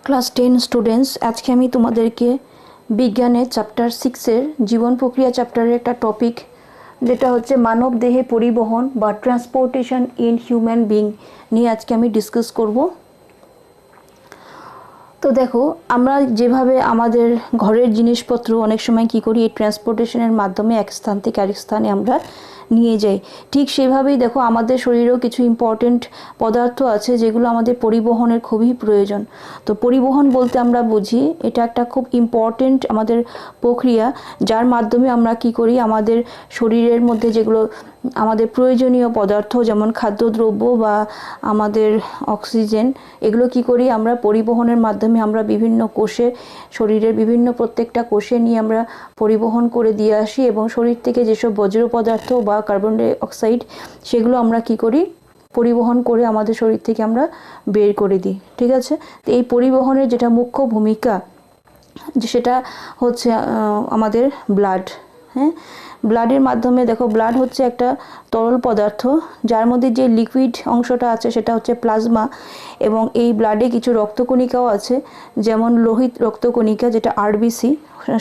Class 10 students, আজকে আমি তোমাদেরকে বিজ্ঞানের চ্যাপ্টার 6-এর জীবন প্রক্রিয়া চ্যাপ্টারের একটা টপিক, যেটা হচ্ছে মানব দেহে পরিবহন বা ট্রান্সপোর্টেশন ইন হিউম্যান বিং নিয়ে আজকে আমি ডিসকাস করব। তো দেখো, আমরা যেভাবে আমাদের ঘরের জিনিসপত্র অনেক সময় কি করি, এই ট্রান্সপোর্টেশনের মাধ্যমে এক স্থান থেকে আরেক স্থানে আমরা নিয়ে যাই, ঠিক সেভাবেই দেখো আমাদের শরীরেও কিছু ইম্পর্টেন্ট পদার্থ আছে যেগুলো আমাদের পরিবহনের খুবই প্রয়োজন। তো পরিবহন বলতে আমরা বুঝি এটা একটা খুব ইম্পর্টেন্ট আমাদের প্রক্রিয়া, যার মাধ্যমে আমরা কি করি, আমাদের শরীরের মধ্যে যেগুলো আমাদের প্রয়োজনীয় পদার্থ যেমন খাদ্যদ্রব্য বা আমাদের অক্সিজেন, এগুলো কি করি আমরা পরিবহনের মাধ্যমে আমরা বিভিন্ন কোষে, শরীরের বিভিন্ন প্রত্যেকটা কোষে নিয়ে আমরা পরিবহন করে দিয়ে আসি, এবং শরীর থেকে যেসব বজ্র পদার্থ বা কার্বন ডাই অক্সাইড সেগুলো আমরা কি করি, পরিবহন করে আমাদের শরীর থেকে আমরা বের করে দিই। ঠিক আছে, তো এই পরিবহনের যেটা মুখ্য ভূমিকা সেটা হচ্ছে আমাদের ব্লাড। হ্যাঁ, ব্লাডের মাধ্যমে দেখো, ব্লাড হচ্ছে একটা তরল পদার্থ যার মধ্যে যে লিকুইড অংশটা আছে সেটা হচ্ছে প্লাজমা, এবং এই ব্লাডে কিছু রক্তকণিকাও আছে, যেমন লোহিত রক্তকণিকা যেটা আরবিসি,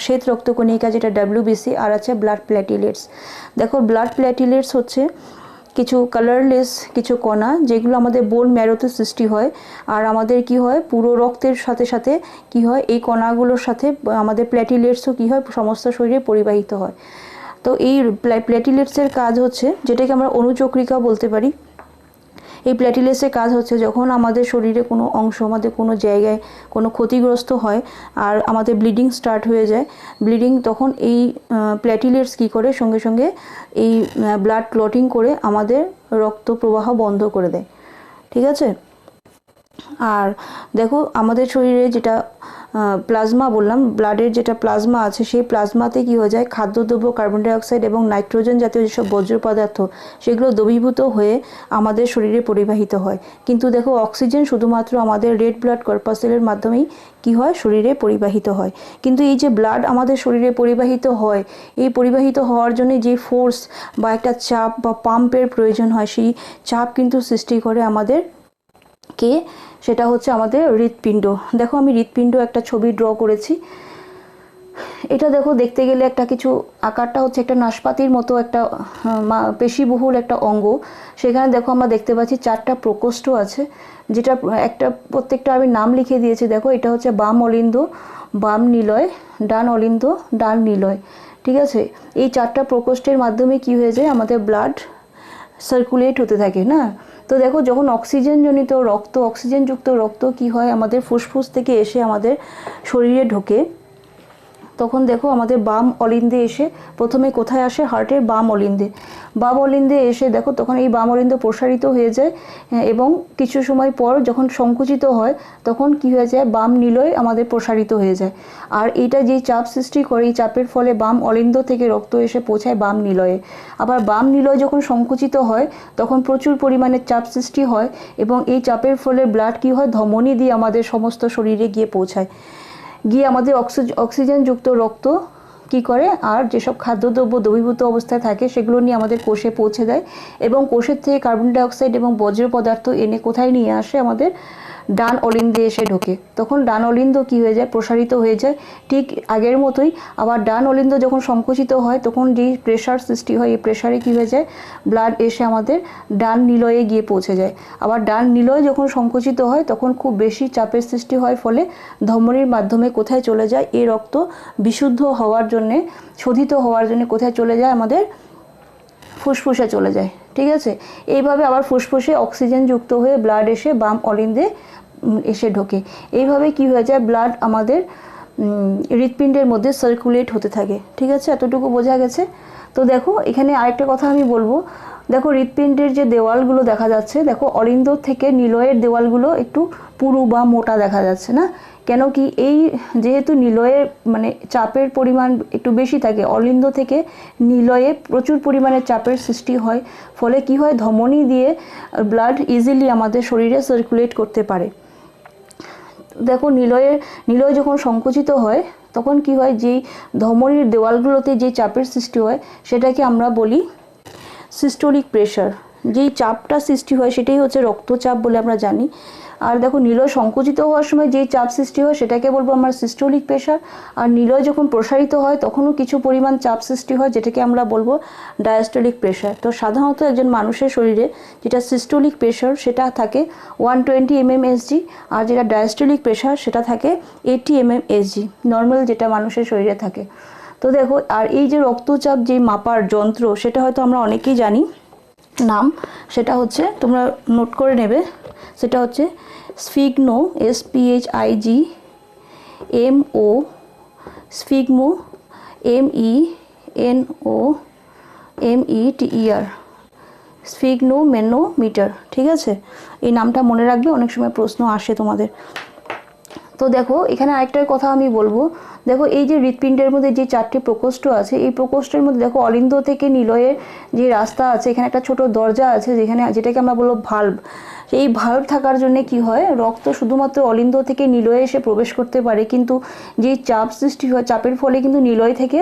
শ্বেত রক্তকণিকা যেটা ডাব্লিউবিসি, আর আছে ব্লাড প্ল্যাটিলেটস। দেখো, ব্লাড প্ল্যাটিলেটস হচ্ছে কিছু কালারলেস কিছু কণা যেগুলো আমাদের বোন ম্যারোতে সৃষ্টি হয়, আর আমাদের কি হয়, পুরো রক্তের সাথে সাথে কি হয়, এই কণাগুলোর সাথে আমাদের প্ল্যাটিলেটসও কি হয়, সমস্ত শরীরে পরিবাহিত হয়। তো এই প্ল্যাটিলেটসের কাজ হচ্ছে, যেটাকে আমরা অনুচক্রিকা বলতে পারি, এই প্ল্যাটিলেটসের কাজ হচ্ছে যখন আমাদের শরীরে কোনো অংশ, আমাদের কোনো জায়গায় কোনো ক্ষতিগ্রস্ত হয় আর আমাদের ব্লিডিং স্টার্ট হয়ে যায়, ব্লিডিং, তখন এই প্ল্যাটিলেটস কী করে, সঙ্গে সঙ্গে এই ব্লাড ক্লটিং করে আমাদের রক্ত প্রবাহ বন্ধ করে দেয়। ঠিক আছে, আর দেখো আমাদের শরীরে যেটা প্লাজমা বললাম, ব্লাডের যেটা প্লাজমা আছে, সেই প্লাজমাতে কি হয়ে যায়, খাদ্যদ্রব্য, কার্বন ডাই অক্সাইড এবং নাইট্রোজেন জাতীয় যেসব বজ্র পদার্থ সেগুলো দ্রবীভূত হয়ে আমাদের শরীরে পরিবাহিত হয়। কিন্তু দেখো, অক্সিজেন শুধুমাত্র আমাদের রেড ব্লাড কর্পাসেলের মাধ্যমেই কি হয়, শরীরে পরিবাহিত হয়। কিন্তু এই যে ব্লাড আমাদের শরীরে পরিবাহিত হয়, এই পরিবাহিত হওয়ার জন্য যে ফোর্স বা একটা চাপ বা পাম্পের প্রয়োজন হয়, সেই চাপ কিন্তু সৃষ্টি করে আমাদের কে, সেটা হচ্ছে আমাদের হৃৎপিণ্ড। দেখো, আমি হৃৎপিণ্ড একটা ছবি ড্র করেছি। এটা দেখো, দেখতে গেলে একটা কিছু আকারটা হচ্ছে একটা নাশপাতির মতো একটা পেশিবহুল একটা অঙ্গ। সেখানে দেখো আমরা দেখতে পাচ্ছি 4টা প্রকোষ্ঠ আছে, যেটা একটা প্রত্যেকটা আমি নাম লিখে দিয়েছি। দেখো, এটা হচ্ছে বাম অলিন্দ, বাম নিলয়, ডান অলিন্দ, ডান নিলয়। ঠিক আছে, এই 4টা প্রকোষ্ঠের মাধ্যমে কি হয়ে যায়, আমাদের ব্লাড সার্কুলেট হতে থাকে না। তো দেখো, যখন অক্সিজেনজনিত রক্ত, অক্সিজেনযুক্ত রক্ত কি হয়, আমাদের ফুসফুস থেকে এসে আমাদের শরীরে ঢোকে, তখন দেখো আমাদের বাম অলিন্দে এসে প্রথমে কোথায় আসে, হার্টের বাম অলিন্দে। বাম অলিন্দে এসে দেখো, তখন এই বাম অলিন্দ প্রসারিত হয়ে যায়, এবং কিছু সময় পর যখন সংকুচিত হয় তখন কি হয়ে যায়, বাম নিলয় আমাদের প্রসারিত হয়ে যায়। আর এটা যেই চাপ সৃষ্টি করে, এই চাপের ফলে বাম অলিন্দ থেকে রক্ত এসে পৌঁছায় বাম নিলয়ে। আবার বাম নিলয় যখন সংকুচিত হয় তখন প্রচুর পরিমাণে চাপ সৃষ্টি হয়, এবং এই চাপের ফলে ব্লাড কি হয়, ধমনী দিয়ে আমাদের সমস্ত শরীরে গিয়ে পৌঁছায়, গিয়ে আমাদের অক্সিজেনযুক্ত রক্ত কি করে, আর যেসব খাদ্যদ্রব্য দ্রবীভূত অবস্থায় থাকে সেগুলো নিয়ে আমাদের কোষে পৌঁছে দেয়, এবং কোষের থেকে কার্বন ডাই অক্সাইড এবং বজ্র পদার্থ এনে কোথায় নিয়ে আসে, আমাদের ডান অলিন্দে এসে ঢোকে। তখন ডান অলিন্দ কি হয়ে যায়, প্রসারিত হয়ে যায়, ঠিক আগের মতোই। আবার ডান অলিন্দ যখন সংকুচিত হয় তখন যেই প্রেশার সৃষ্টি হয়, এই প্রেশারে কি হয়ে যায়, ব্লাড এসে আমাদের ডান নিলয়ে গিয়ে পৌঁছে যায়। আবার ডান নিলয় যখন সংকুচিত হয় তখন খুব বেশি চাপের সৃষ্টি হয়, ফলে ধমনীর মাধ্যমে কোথায় চলে যায়, এই রক্ত বিশুদ্ধ হওয়ার জন্যে, শোধিত হওয়ার জন্য কোথায় চলে যায়, আমাদের ফুসফুসে চলে যায়। ঠিক আছে, এইভাবে আবার ফুসফুসে অক্সিজেন যুক্ত হয়ে ব্লাড এসে বাম অলিন্দে এসে ঢোকে। এইভাবে কি হয়ে যায়, ব্লাড আমাদের হৃৎপিণ্ডের মধ্যে সার্কুলেট হতে থাকে। ঠিক আছে, এতটুকু বোঝা গেছে। তো দেখো, এখানে আরেকটা কথা আমি বলবো। দেখো, হৃৎপিণ্ডের যে দেওয়ালগুলো দেখা যাচ্ছে, দেখো অলিন্দ থেকে নিলয়ের দেওয়ালগুলো একটু পুরু বা মোটা দেখা যাচ্ছে না, কেন কি, এই যেহেতু নিলয়ের মানে চাপের পরিমাণ একটু বেশি থাকে, অলিন্দ থেকে নিলয়ে প্রচুর পরিমাণে চাপের সৃষ্টি হয়, ফলে কি হয়, ধমনী দিয়ে ব্লাড ইজিলি আমাদের শরীরে সার্কুলেট করতে পারে। দেখো, নিলয় যখন সংকুচিত হয় তখন কি হয়, যেই ধমনীর দেওয়ালগুলোতে যে চাপের সৃষ্টি হয় সেটাকে আমরা বলি সিস্টোলিক প্রেশার। যেই চাপটা সৃষ্টি হয় সেটাই হচ্ছে রক্তচাপ বলে আমরা জানি। আর দেখো নিলয় সংকুচিত হওয়ার সময় যেই চাপ সৃষ্টি হয় সেটাকে বলবো আমরা সিস্টোলিক প্রেশার। আর নিলয় যখন প্রসারিত হয় তখনও কিছু পরিমাণ চাপ সৃষ্টি হয়, যেটাকে আমরা বলবো ডায়াস্টোলিক প্রেশার। তো সাধারণত একজন মানুষের শরীরে যেটা সিস্টোলিক প্রেশার সেটা থাকে 120 mmHg, আর যেটা ডায়াস্টোলিক প্রেশার সেটা থাকে 80 mmHg, নর্মাল যেটা মানুষের শরীরে থাকে। তো দেখো, আর এই যে রক্তচাপ যে মাপার যন্ত্র সেটা হয়তো আমরা অনেকেই জানি নাম, সেটা হচ্ছে তোমরা নোট করে নেবে, সেটা হচ্ছে স্ফিগনো, SPHIGMO, স্ফিগমো, MENOMETER, স্ফিগনোমেনোমিটার। ঠিক আছে, এই নামটা মনে রাখবে, অনেক সময় প্রশ্ন আসে তোমাদের। তো দেখো এখানে আরেকটা কথা আমি বলবো, দেখো এই যে হৃৎপিণ্ডের মধ্যে যে 4টি প্রকোষ্ঠ আছে, এই প্রকোষ্ঠের মধ্যে দেখো অলিন্দ থেকে নিলয়ের যে রাস্তা আছে, এখানে একটা ছোট দরজা আছে যেটাকে আমরা বলবো ভাল্ব। এই ভাল্ব থাকার জন্য কি হয়, রক্ত শুধুমাত্র অলিন্দ থেকে নিলয়ে এসে প্রবেশ করতে পারে, কিন্তু যেই চাপ সৃষ্টি হয় চাপের ফলে কিন্তু নিলয় থেকে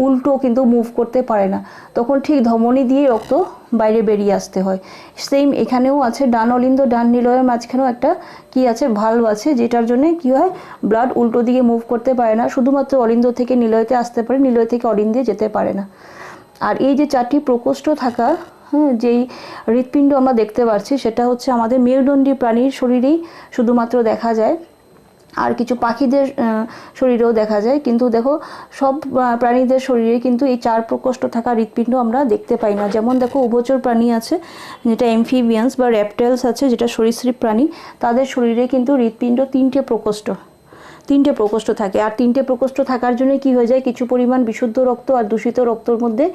উল্টো কিন্তু মুভ করতে পারে না, তখন ঠিক ধমনী দিয়ে রক্ত বাইরে বেরিয়ে আসতে হয়। সেম এখানেও আছে, ডান অলিন্দ ডান নিলয়ের মাঝখানেও একটা কি আছে, ভাল্ব আছে, যেটার জন্য কি হয়, ব্লাড উল্টো দিকে মুভ করতে পারে না, শুধুমাত্র অলিন্দ থেকে নিলয়তে আসতে পারে, নিলয় থেকে অলিন্দে যেতে পারে না। আর এই যে 4টি প্রকোষ্ঠ থাকা যেই হৃৎপিণ্ড আমরা দেখতে পাচ্ছি সেটা হচ্ছে আমাদের মেরুদণ্ডী প্রাণীর শরীরেই শুধুমাত্র দেখা যায়, আর কিছু পাখিদের শরীরেও দেখা যায়, কিন্তু দেখো সব প্রাণীদের শরীরে কিন্তু এই 4 প্রকোষ্ঠ থাকা হৃৎপিণ্ড আমরা দেখতে পাই না। যেমন দেখো উভচর প্রাণী আছে যেটা অ্যামফিবিয়ান্স বা রেপটাইলস আছে যেটা সরীসৃপ প্রাণী, তাদের শরীরে কিন্তু হৃৎপিণ্ড 3টে প্রকোষ্ঠ থাকে। আর 3টে প্রকোষ্ঠ থাকার জন্য কি হয়ে যায়, কিছু পরিমাণ বিশুদ্ধ রক্ত আর দূষিত রক্তর মধ্যে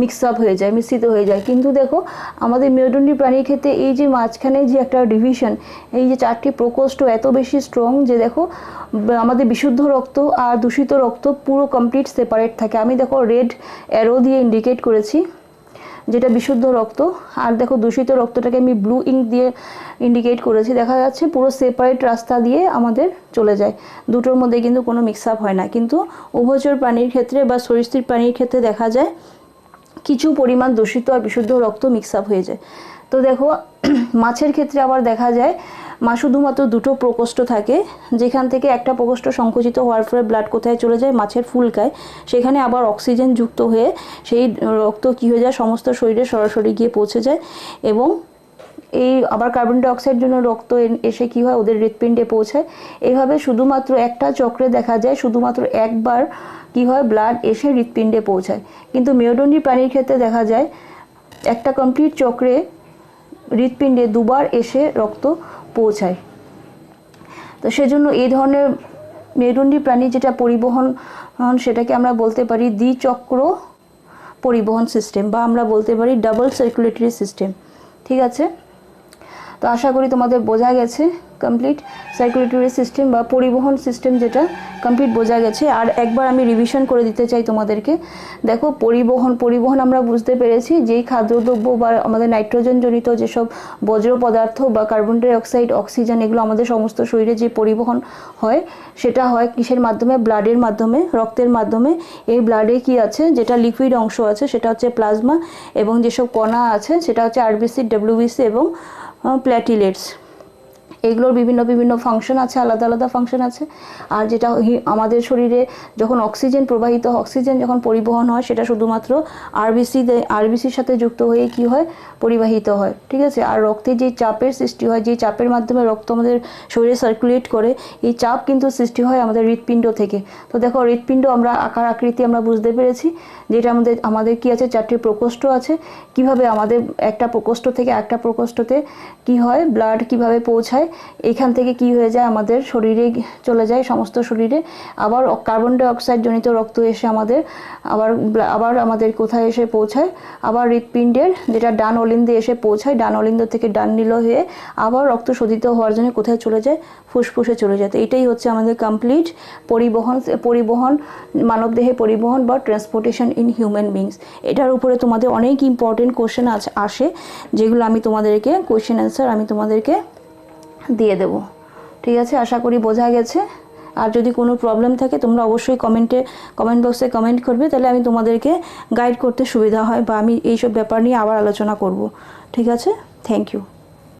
মিশ্রিত হয়ে যায়। কিন্তু দেখো আমাদের মেরুদণ্ডী প্রাণীর ক্ষেত্রে এই যে মাঝখানে যে একটা ডিভিশন, এই যে 4টি প্রকোষ্ঠ এত বেশি স্ট্রং যে দেখো আমাদের বিশুদ্ধ রক্ত আর দূষিত রক্ত পুরো কমপ্লিট সেপারেট থাকে। আমি দেখো রেড অ্যারো দিয়ে ইন্ডিকেট করেছি যেটা বিশুদ্ধ রক্ত, আর দেখো দূষিত রক্তটাকে আমি ব্লু ইঙ্ক দিয়ে ইন্ডিকেট করেছি, দেখা যাচ্ছে পুরো সেপারেট রাস্তা দিয়ে আমাদের চলে যায়, দুটোর মধ্যে কিন্তু কোনো মিক্স আপ হয় না। কিন্তু উভচর প্রাণীর ক্ষেত্রে বা সরীসৃপ প্রাণীর ক্ষেত্রে দেখা যায় কিছু পরিমাণ দূষিত আর বিশুদ্ধ রক্ত মিক্স আপ হয়ে যায়। তো দেখো মাছের ক্ষেত্রে আবার দেখা যায় শুধুমাত্র 2টো প্রকোষ্ঠ থাকে, যেখান থেকে একটা প্রকোষ্ঠ সংকুচিত হওয়ার ফলে ব্লাড কোথায় চলে যায়, মাছের ফুলকায়, সেখানে আবার অক্সিজেন যুক্ত হয়ে সেই রক্ত কী হয়ে যায়, সমস্ত শরীরে সরাসরি গিয়ে পৌঁছে যায়, এবং এই আবার কার্বন ডাইঅক্সাইড জন্য রক্ত এসে কি হয়, ওদের হৃৎপিণ্ডে পৌঁছায়। এইভাবে শুধুমাত্র একটা চক্রে দেখা যায় শুধুমাত্র একবার কি হয়, ব্লাড এসে হৃৎপিণ্ডে পৌঁছায়। কিন্তু মেরুদণ্ডী প্রাণীর ক্ষেত্রে দেখা যায় একটা কমপ্লিট চক্রে হৃৎপিণ্ডে 2বার এসে রক্ত পৌঁছায়। তো সেজন্য এই ধরনের মেরুদণ্ডী প্রাণী যেটা পরিবহন, সেটাকে আমরা বলতে পারি দ্বিচক্র পরিবহন সিস্টেম, বা আমরা বলতে পারি ডাবল সার্কুলেটরি সিস্টেম। ঠিক আছে, তো আশা করি তোমাদের বোঝা গেছে কমপ্লিট সার্কুলেটরি সিস্টেম বা পরিবহন সিস্টেম যেটা কমপ্লিট বোঝা গেছে। আর একবার আমি রিভিশন করে দিতে চাই তোমাদেরকে। দেখো পরিবহন আমরা বুঝতে পেরেছি যেই খাদ্যদ্রব্য বা আমাদের নাইট্রোজেন জনিত যেসব বজ্র পদার্থ বা কার্বন ডাইঅক্সাইড, অক্সিজেন, এগুলো আমাদের সমস্ত শরীরে যে পরিবহন হয় সেটা হয় কিসের মাধ্যমে, ব্লাডের মাধ্যমে, রক্তের মাধ্যমে। এই ব্লাডে কি আছে, যেটা লিকুইড অংশ আছে সেটা হচ্ছে প্লাজমা, এবং যেসব কণা আছে সেটা হচ্ছে আরবিসি, ডব্লিউবিসি এবং প্ল্যাটিলেটস। এগুলোর বিভিন্ন ফাংশন আছে, আলাদা আলাদা ফাংশন আছে। আর যেটা আমাদের শরীরে যখন অক্সিজেন যখন পরিবহন হয় সেটা শুধুমাত্র আরবিসির সাথে যুক্ত হয়ে কি হয়, পরিবাহিত হয়। ঠিক আছে, আর রক্তে যে চাপের সৃষ্টি হয়, যে চাপের মাধ্যমে রক্ত আমাদের শরীরে সার্কুলেট করে, এই চাপ কিন্তু সৃষ্টি হয় আমাদের হৃৎপিণ্ড থেকে। তো দেখো হৃৎপিণ্ড আমরা আকার আকৃতি আমরা বুঝতে পেরেছি, যেটা আমাদের কি আছে, 4টি প্রকোষ্ঠ আছে। কিভাবে আমাদের একটা প্রকোষ্ঠ থেকে একটা প্রকোষ্ঠতে কি হয়, ব্লাড কিভাবে পৌঁছায়, এখান থেকে কি হয়ে যায়, আমাদের শরীরে চলে যায়, সমস্ত শরীরে। আবার কার্বন ডাইঅক্সাইড জনিত রক্ত এসে আবার আমাদের কোথায় এসে পৌঁছায়, আবার হৃৎপিণ্ডের যেটা ডান অলিন্দে এসে পৌঁছায়, ডান অলিন্দ থেকে ডান নিলয় হয়ে আবার রক্ত শোধিত হওয়ার জন্য কোথায় চলে যায়, ফুসফুসে চলে যায়। তো এটাই হচ্ছে আমাদের কমপ্লিট পরিবহন মানবদেহে পরিবহন বা ট্রান্সপোর্টেশন ইন হিউম্যান বিংস। এটার উপরে তোমাদের অনেক ইম্পর্টেন্ট কোশ্চেন আসে, যেগুলো আমি তোমাদেরকে কোশ্চেন অ্যান্সার আমি তোমাদেরকে দিয়ে দেব। ঠিক আছে, আশা করি বোঝা গেছে। আর যদি কোনো প্রবলেম থাকে তোমরা অবশ্যই কমেন্ট বক্সে কমেন্ট করবে, তাহলে আমি তোমাদেরকে গাইড করতে সুবিধা হয়, বা আমি এইসব ব্যাপার নিয়ে আবার আলোচনা করব। ঠিক আছে, থ্যাংক ইউ।